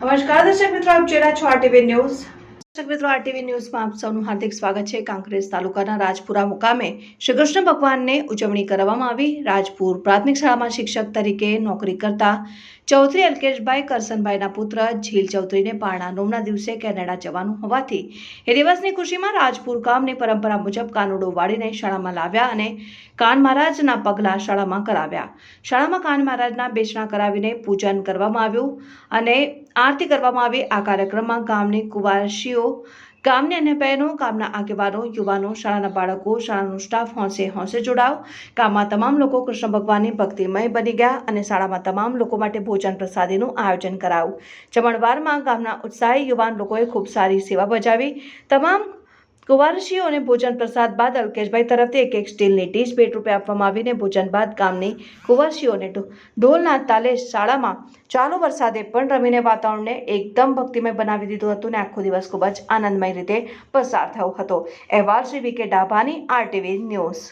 નમસ્કાર દર્શક મિત્રો, આપ જોઈ રહ્યા છો આરટીવી ન્યૂઝ. દર્શક મિત્રો, આરટીવી ન્યૂઝમાં આપ સૌનું હાર્દિક સ્વાગત છે. કાંકરેજ તાલુકાના રાજપુરા મુકામે શ્રી કૃષ્ણ ભગવાનને ઉજવણી કરવામાં આવી. રાજપુર પ્રાથમિક શાળામાં શિક્ષક તરીકે નોકરી કરતા ચૌધરી અલ્કેશભાઈ કરસનભાઈના પુત્ર ઝીલ ચૌધરીને પારણા નોમના દિવસે કેનેડા જવાનું હોવાથી એ દિવસની ખુશીમાં રાજપુર ગામની પરંપરા મુજબ કાનુડો વાળીને શાળામાં લાવ્યા અને કાન મહારાજના પગલા શાળામાં કરાવ્યા. શાળામાં કાન મહારાજના બેસણા કરાવીને પૂજન કરવામાં આવ્યું અને આરતી કરવામાં આવી. આ કાર્યક્રમમાં ગામની કુવારશીઓ, ગામની અન્ય બહેનો, ગામના આગેવાનો, યુવાનો, શાળાના બાળકો, શાળાનો સ્ટાફ હોંશે જોડાવ. ગામમાં તમામ લોકો કૃષ્ણ ભગવાનની ભક્તિમય બની ગયા અને શાળામાં તમામ લોકો માટે ભોજન પ્રસાદીનું આયોજન કરાયું. જમણવારમાં ગામના ઉત્સાહી યુવાન લોકોએ ખૂબ સારી સેવા બજાવી. તમામ કુવારશીઓને ભોજન પ્રસાદ બાદ અલ્કેશભાઈ તરફથી એક સ્ટીલની ડીશ ભેટ રૂપે આપવામાં આવીને ભોજન બાદ ગામની કુવારશીઓને ઢોલના તાલે શાળામાં ચાલુ વરસાદે પણ રમીને વાતાવરણને એકદમ ભક્તિમય બનાવી દીધું હતું અને આખો દિવસ ખૂબ જ આનંદમય રીતે પસાર થયો હતો. અહેવાલ શ્રી વી કે ડાભાની, આરટીવી ન્યૂઝ.